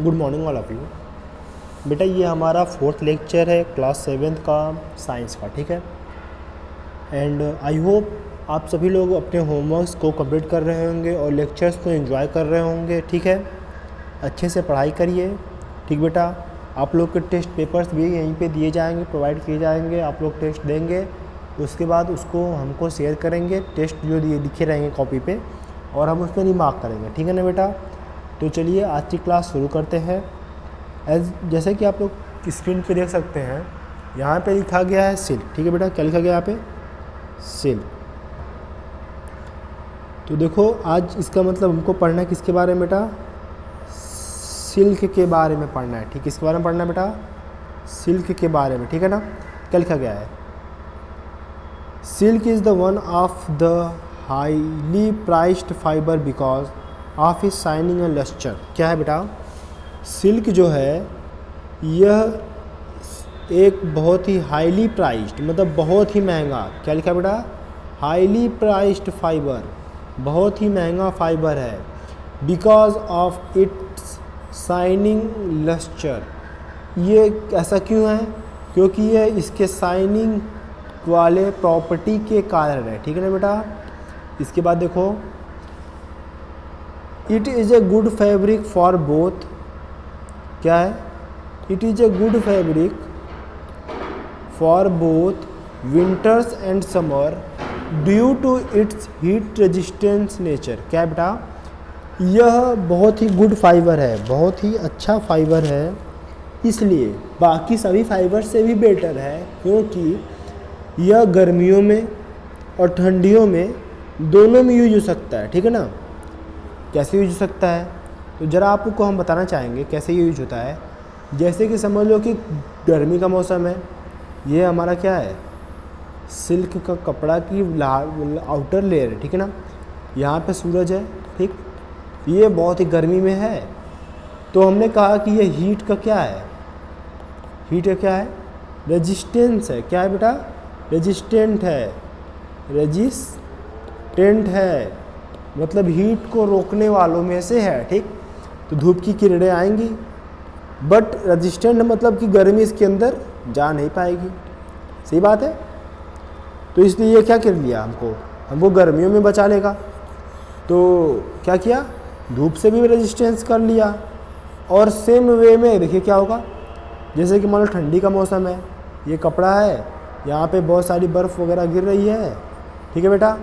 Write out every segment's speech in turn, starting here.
Good morning all of you. बेटा ये हमारा 4th लेक्चर है क्लास 7th का साइंस का, ठीक है। एंड आई होप आप सभी लोग अपने होमवर्क्स को कंप्लीट कर रहे होंगे और लेक्चर्स को एंजॉय कर रहे होंगे, ठीक है। अच्छे से पढ़ाई करिए, ठीक बेटा। आप लोग के टेस्ट पेपर्स भी यहीं पे दिए जाएंगे, प्रोवाइड किए जाएंगे। आप लोग टेस्ट देंगे, उसके बाद उसको हमको शेयर करेंगे, टेस्ट जो दिए लिखे रहेंगे कॉपी पे, और हम उस पर रिमार्क करेंगे, ठीक है ना बेटा। तो चलिए आज की क्लास शुरू करते हैं। जैसे कि आप लोग स्क्रीन पे देख सकते हैं, यहाँ पे लिखा गया है सिल्क, ठीक है बेटा। क्या लिखा गया यहाँ पे? सिल्क। तो देखो आज इसका मतलब हमको पढ़ना है किसके बारे में बेटा? सिल्क के बारे में पढ़ना है, ठीक है। किसके बारे में पढ़ना है बेटा? सिल्क के बारे में, ठीक है ना। क्या लिखा गया है? Silk is the one of the highly priced fibre because of is shining and lustre. क्या है बेटा? सिल्क जो है यह एक बहुत ही हाईली प्राइस्ड, मतलब बहुत ही महंगा। क्या लिखा बेटा? हाईली प्राइस्ड फाइबर, बहुत ही महंगा फाइबर है। Because of its shining lustre. ये ऐसा क्यों है? क्योंकि ये इसके शाइनिंग वाले प्रॉपर्टी के कारण है, ठीक है ना बेटा। इसके बाद देखो, it is a good fabric for both. क्या है? It is a good fabric for both winters and summer due to its heat resistance nature. क्या है बेटा? यह बहुत ही गुड फाइबर है, बहुत ही अच्छा फाइबर है, इसलिए बाकी सभी फाइबर से भी बेटर है, क्योंकि यह गर्मियों में और ठंडियों में दोनों में यूज हो सकता है, ठीक है ना। कैसे यूज हो सकता है? तो ज़रा आपको हम बताना चाहेंगे कैसे यूज होता है। जैसे कि समझ लो कि गर्मी का मौसम है, ये हमारा क्या है? सिल्क का कपड़ा की आउटर लेयर है, ठीक है ना। यहाँ पे सूरज है, ठीक। ये बहुत ही गर्मी में है, तो हमने कहा कि ये हीट का क्या है? हीट का क्या है? रेजिस्टेंस है। क्या है बेटा? रेजिस्टेंट है, रेजिस्टेंट है, मतलब हीट को रोकने वालों में से है, ठीक। तो धूप की किरणें आएंगी, बट रेजिस्टेंट मतलब कि गर्मी इसके अंदर जा नहीं पाएगी। सही बात है। तो इसलिए ये क्या कर लिया, हमको गर्मियों में बचा लेगा। तो क्या किया? धूप से भी रेजिस्टेंस कर लिया। और सेम वे में देखिए क्या होगा, जैसे कि मान लो ठंडी का मौसम है, ये कपड़ा है, यहाँ पे बहुत सारी बर्फ़ वगैरह गिर रही है, ठीक है बेटा।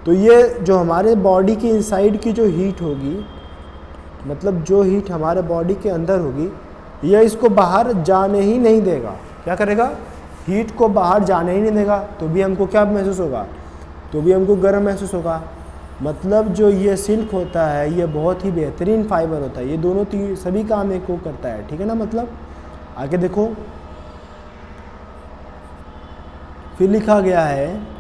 तो ये जो हमारे बॉडी के इनसाइड की जो हीट होगी, मतलब जो हीट हमारे बॉडी के अंदर होगी, यह इसको बाहर जाने ही नहीं देगा। क्या करेगा? हीट को बाहर जाने ही नहीं देगा। तो भी हमको क्या महसूस होगा? तो भी हमको गर्म महसूस होगा। मतलब जो ये सिल्क होता है, ये बहुत ही बेहतरीन फाइबर होता है। ये दोनों सभी काम एक को करता है, ठीक है ना। मतलब आगे देखो, फिर लिखा गया है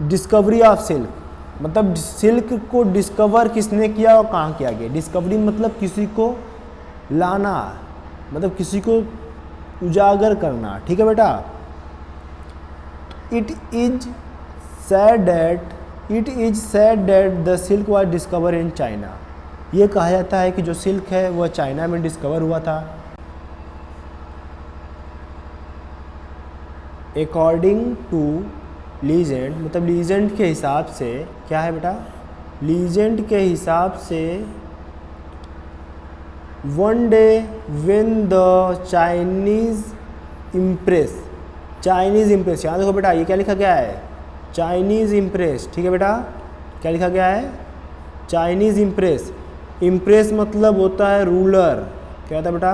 डिस्कवरी ऑफ सिल्क। मतलब सिल्क को डिस्कवर किसने किया और कहाँ किया गया? डिस्कवरी मतलब किसी को लाना, मतलब किसी को उजागर करना, ठीक है बेटा। It is sad that the silk was discover in China. ये कहा जाता है कि जो सिल्क है वह चाइना में डिस्कवर हुआ था। अकॉर्डिंग टू लीजेंड, मतलब लीजेंड के हिसाब से, क्या है बेटा? लीजेंड के हिसाब से, one day when the Chinese impress, यहाँ देखो बेटा, ये क्या लिखा गया है? चाइनीज़ इम्प्रेस, ठीक है बेटा। क्या लिखा गया है? Chinese impress. इम्प्रेस मतलब होता है रूलर। क्या होता है बेटा?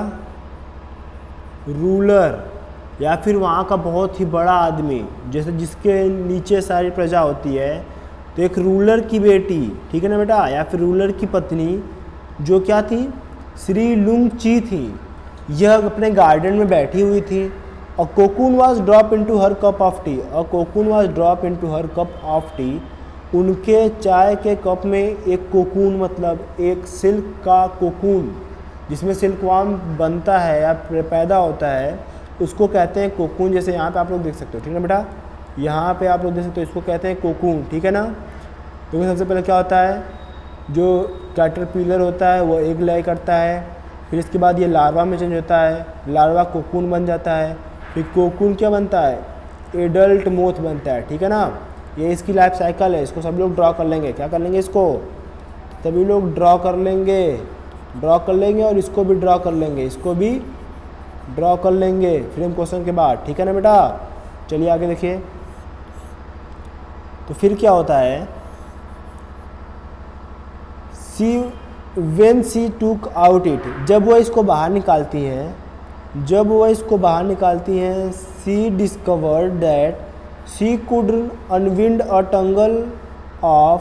रूलर, या फिर वहाँ का बहुत ही बड़ा आदमी, जैसे जिसके नीचे सारी प्रजा होती है। तो एक रूलर की बेटी, ठीक है ना बेटा, या फिर रूलर की पत्नी, जो क्या थी? श्री लुंग ची थी। यह अपने गार्डन में बैठी हुई थी। A cocoon was drop into her cup of tea. A cocoon was drop into her cup of tea. उनके चाय के कप में एक कोकून, मतलब एक सिल्क का कोकून, जिसमें सिल्कवार्म बनता है या पैदा होता है, उसको कहते हैं कोकून। जैसे यहाँ पे आप लोग देख सकते हो, ठीक है बेटा, यहाँ पे आप लोग देख सकते हो, इसको कहते हैं कोकून, ठीक है ना। क्योंकि सबसे पहले क्या होता है, जो कैटरपिलर होता है वो एग लय करता है, फिर इसके बाद ये लार्वा में चेंज होता है, लार्वा कोकून बन जाता है, फिर कोकून क्या बनता है, एडल्ट मोथ बनता है। ठीक है ना, ये इसकी लाइफ साइकिल है। इसको सब लोग ड्रॉ कर लेंगे। क्या कर लेंगे, इसको सभी लोग ड्रॉ कर लेंगे और इसको भी ड्रॉ कर लेंगे, इसको भी ड्रॉ कर लेंगे फ्रेम क्वेश्चन के बाद। ठीक है ना बेटा, चलिए आगे देखिए। तो फिर क्या होता है, when she took out it, जब वह इसको बाहर निकालती हैं, she discovered that she could unwind a tangle of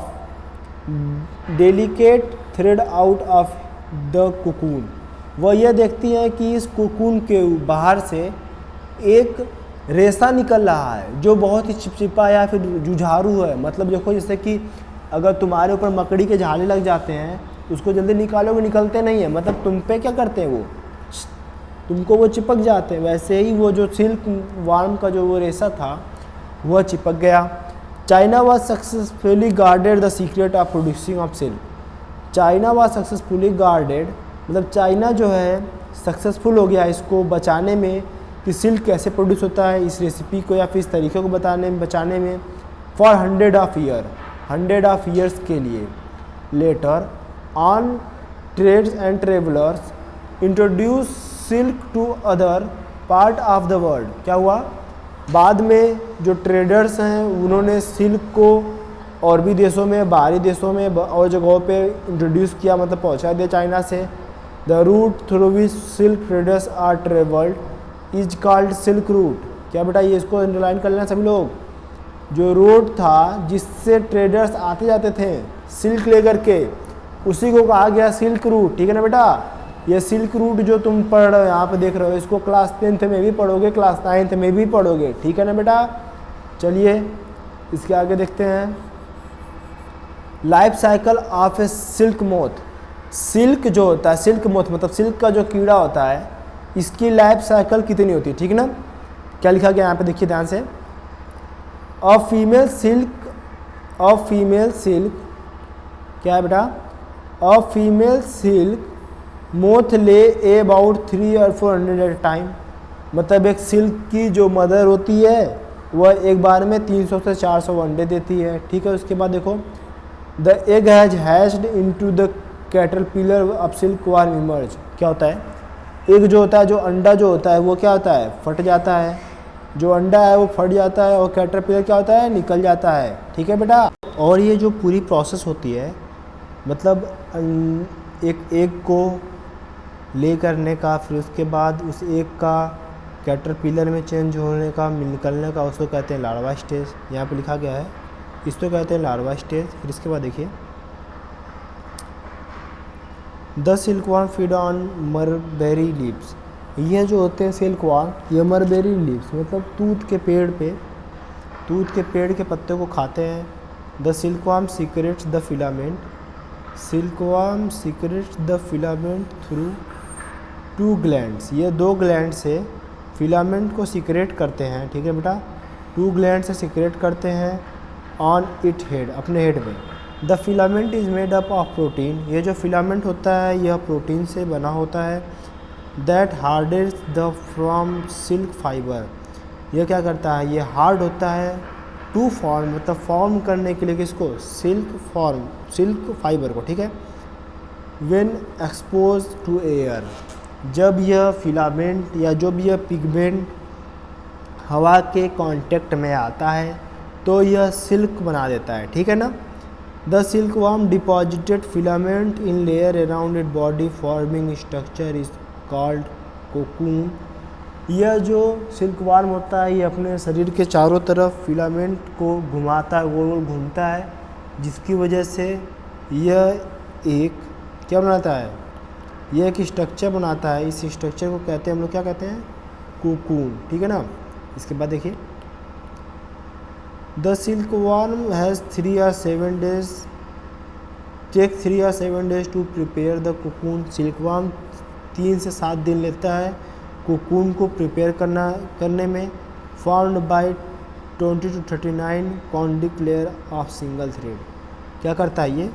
delicate thread out of the cocoon। वह यह देखती हैं कि इस कोकून के बाहर से एक रेशा निकल रहा है जो बहुत ही चिपचिपा या फिर जुझारू है। मतलब देखो, जैसे कि अगर तुम्हारे ऊपर मकड़ी के झाले लग जाते हैं तो उसको जल्दी निकालोगे, निकलते नहीं है, मतलब तुम पे क्या करते हैं, वो तुमको वो चिपक जाते हैं। वैसे ही वो जो सिल्क वार्म का जो वो रेशा था वह चिपक गया। China was successfully guarded the secret of producing of silk. China was successfully guarded, मतलब चाइना जो है सक्सेसफुल हो गया इसको बचाने में कि सिल्क कैसे प्रोड्यूस होता है, इस रेसिपी को या फिर इस तरीके को बचाने में फॉर 100 ऑफ ईयर्स के लिए। Later on trades and travellers introduce silk to other part of the world. क्या हुआ, बाद में जो ट्रेडर्स हैं उन्होंने सिल्क को और भी देशों में, बाहरी देशों में और जगहों पे इंट्रोड्यूस किया, मतलब पहुंचा दिया चाइना से। The route through which silk traders are travelled is called silk route. क्या बेटा, ये इसको अंडरलाइन कर लेना सभी लोग। जो रोड था जिससे ट्रेडर्स आते जाते थे सिल्क लेकर के, उसी को कहा गया सिल्क रूट। ठीक है ना बेटा, ये सिल्क रूट जो तुम पढ़ रहे हो यहाँ पे देख रहे हो, इसको क्लास 10th में भी पढ़ोगे, क्लास 9th में भी पढ़ोगे। ठीक है ना बेटा, चलिए इसके आगे देखते हैं। Life cycle of A silk moth. Silk जो होता है, सिल्क मोथ मतलब सिल्क का जो कीड़ा होता है, इसकी लाइफ साइकिल कितनी होती है। ठीक है ना, क्या लिखा गया यहाँ पे देखिए ध्यान से। अ फीमेल सिल्क क्या है बेटा, अ फीमेल सिल्क मोथ ले अबाउट 3 or 400 एट टाइम। मतलब एक सिल्क की जो मदर होती है वह एक बार में 300 से 400 अंडे देती है। ठीक है, उसके बाद देखो, the egg has hatched into the caterpillar of silk warm emerge. क्या होता है, एग जो होता है, जो अंडा जो होता है वो क्या होता है, फट जाता है। जो अंडा है वो फट जाता है और कैटरपिलर क्या होता है, निकल जाता है। ठीक है बेटा, और ये जो पूरी प्रोसेस होती है, मतलब एक एग को ले करने का, फिर उसके बाद उस एग का कैटरपिलर में चेंज होने का, निकलने का, उसको कहते हैं लार्वा स्टेज। यहाँ पे लिखा गया है, इसको कहते हैं लार्वा स्टेज। फिर इसके बाद देखिए, the silkworm feed on mulberry leaves. ये जो होते हैं सिल्कवर्म, ये मरबेरी लीव्स मतलब तूत के पेड़ के पत्ते को खाते हैं। The silkworm secrets the filament. Silkworm secrets the filament through 2 glands. ये 2 ग्लैंड से फिलामेंट को सीक्रेट करते हैं। ठीक है बेटा, 2 ग्लैंड से सीक्रेट करते हैं ऑन इट हेड, अपने हेड में। The filament is made up of protein. ये जो फिलामेंट होता है यह प्रोटीन से बना होता है। That hardens the from silk fibre. यह क्या करता है, ये हार्ड होता है टू फॉर्म, मतलब फॉर्म करने के लिए किसको, सिल्क फाइबर को। ठीक है, व्हेन एक्सपोज टू एयर। जब यह फिलामेंट या जब यह पिगमेंट हवा के कांटेक्ट में आता है तो यह सिल्क बना देता है। ठीक है ना। The silkworm deposited filament in layer around it body forming structure is called cocoon. यह जो सिल्कवर्म होता है ये अपने शरीर के चारों तरफ फिलामेंट को घुमाता है, गोल गोल घूमता है, जिसकी वजह से यह एक क्या बनाता है, यह एक स्ट्रक्चर बनाता है। इस स्ट्रक्चर को कहते हैं हम लोग क्या कहते हैं, कोकून। ठीक है ना। इसके बाद देखिए, the silkworm has 3 or 7 days take 3 or 7 days to prepare the cocoon. Silkworm 3 से 7 दिन लेता है कोकून को प्रिपेयर करने में। फॉर्म्ड बाय 20 to 39 कॉन्डिक लेयर ऑफ सिंगल थ्रेड। क्या करता है ये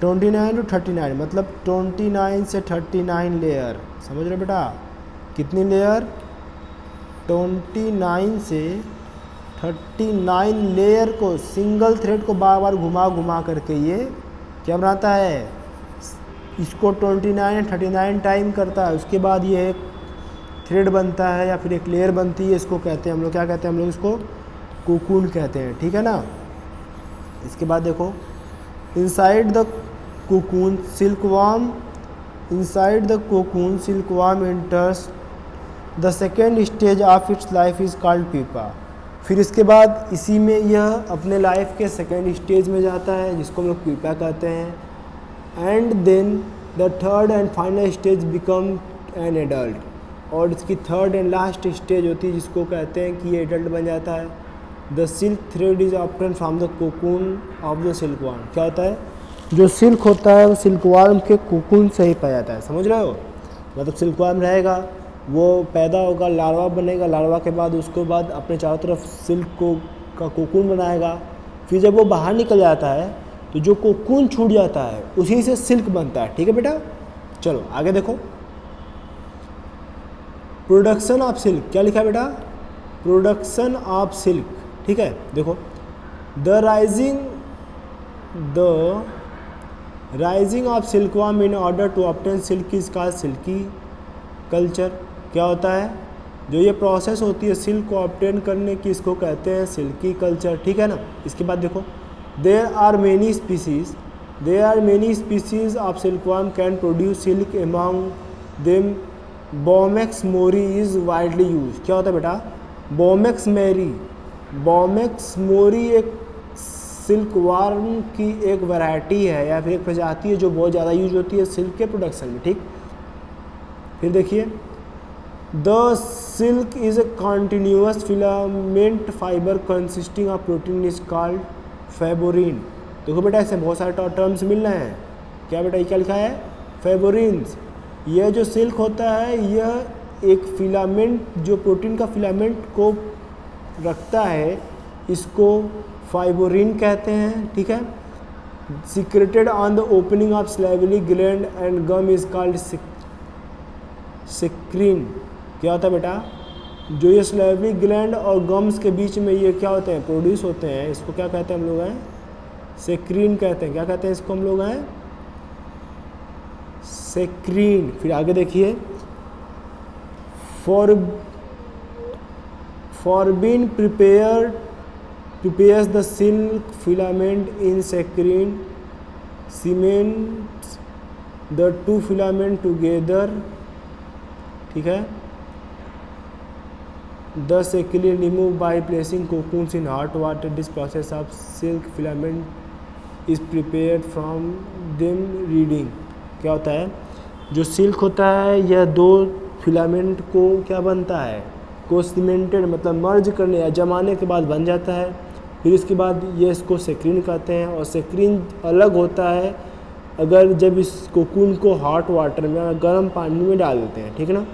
29 to 39, मतलब 29 से 39 लेयर, समझ रहे हो बेटा, कितनी लेयर 29 से 39 लेयर को, सिंगल थ्रेड को बार बार घुमा घुमा करके ये क्या बनाता है, इसको 29 39 टाइम करता है। उसके बाद ये एक थ्रेड बनता है या फिर एक लेयर बनती है, इसको कहते हैं हम लोग, क्या कहते हैं हम लोग इसको, कोकून कहते हैं, ठीक है ना। इसके बाद देखो, inside the cocoon silkworm, inside the cocoon silkworm enters the second stage of its life is called pupa. फिर इसके बाद इसी में यह अपने लाइफ के सेकेंड स्टेज में जाता है, जिसको हम लोग प्यूपा कहते हैं। And then the third and final stage become an adult, और इसकी थर्ड एंड लास्ट स्टेज होती है जिसको कहते हैं कि ये एडल्ट बन जाता है। The silk thread is obtain from the cocoon of the silkworm. क्या होता है, जो सिल्क होता है वो सिल्कवर्म के कोकून से ही पाया जाता है, समझ रहे हो। मतलब सिल्कवर्म रहेगा, वो पैदा होगा, लार्वा बनेगा, लार्वा के बाद उसके बाद अपने चारों तरफ सिल्क को का कोकून बनाएगा। फिर जब वो बाहर निकल जाता है तो जो कोकून छूट जाता है उसी से सिल्क बनता है, ठीक है बेटा। चलो आगे देखो, प्रोडक्शन ऑफ सिल्क, क्या लिखा है बेटा, प्रोडक्शन ऑफ सिल्क, ठीक है। देखो, the rising of silkworm in order to obtain silk is called silky culture. क्या होता है, जो ये प्रोसेस होती है सिल्क को ऑब्टेन करने की, इसको कहते हैं सिल्की कल्चर, ठीक है ना। इसके बाद देखो, there are many species of silkworm can produce silk, among them Bombyx mori is widely use. क्या होता है बेटा, बोमेक्स मोरी एक सिल्कवर्म की एक वैरायटी है या फिर एक प्रजाति है जो बहुत ज़्यादा यूज होती है सिल्क के प्रोडक्शन में, ठीक। फिर देखिए, the silk is a continuous filament fibre consisting of protein is called fibroin. देखो बेटा, ऐसे बहुत सारे टर्म्स मिल रहे हैं। क्या बेटा, ये क्या लिखा है, फैबोरिन्स। यह जो सिल्क होता है यह एक फिलामेंट, जो प्रोटीन का फिलामेंट को रखता है, इसको फाइबोरिन कहते हैं, ठीक है। Secreted on the opening of salivary gland and gum is called sericin. क्या होता है बेटा, जो ये सैलिवरी ग्लैंड और गम्स के बीच में ये क्या होते हैं, प्रोड्यूस होते हैं, इसको क्या कहते हैं हम लोग हैं, सेक्रीन कहते हैं। क्या कहते हैं इसको हम लोग हैं, सेक्रीन। फिर आगे देखिए, फॉरबिन prepares the silk filament in saccharine, cements the two filament together, ठीक है। The saccharine removed by placing cocoons in hot water. This process of silk filament is prepared from them reading। क्या होता है, जो silk होता है यह दो फिलामेंट को क्या बनता है, को सीमेंटेड मतलब मर्ज करने या जमाने के बाद बन जाता है। फिर इसके बाद ये इसको सेक्रीन कहते हैं, और सेक्रीन अलग होता है अगर जब इस कोकून को हॉट वाटर में, गर्म पानी में डाल देते हैं, ठीक है ना।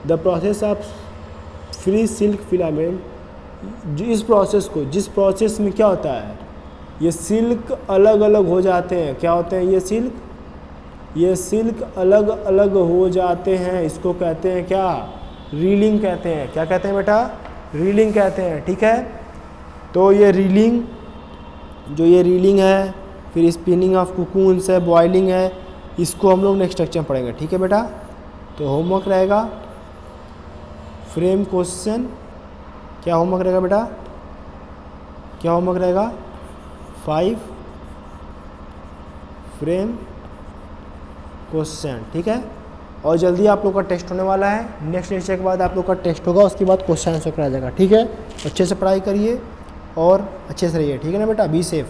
The process of free silk filament, इस प्रोसेस को, जिस प्रोसेस में क्या होता है, ये सिल्क अलग अलग हो जाते हैं। क्या होते हैं, ये सिल्क अलग अलग हो जाते हैं, इसको कहते हैं क्या, रीलिंग कहते हैं। क्या कहते हैं बेटा, रीलिंग कहते हैं, ठीक है। तो ये रीलिंग, जो ये रीलिंग है, फिर स्पिनिंग ऑफ कोकून्स है, बॉइलिंग है, इसको हम लोग नेक्स्ट लेक्चर में पढ़ेंगे, ठीक है बेटा। तो होमवर्क रहेगा फ्रेम क्वेश्चन। क्या होमवर्क रहेगा बेटा, क्या होमवर्क रहेगा, 5 फ्रेम क्वेश्चन, ठीक है। और जल्दी आप लोग का टेस्ट होने वाला है, नेक्स्ट लेक्चर के बाद आप लोग का टेस्ट होगा, उसके बाद क्वेश्चन आंसर कराया जाएगा, ठीक है। अच्छे से पढ़ाई करिए और अच्छे से रहिए, ठीक है ना बेटा, बी सेफ।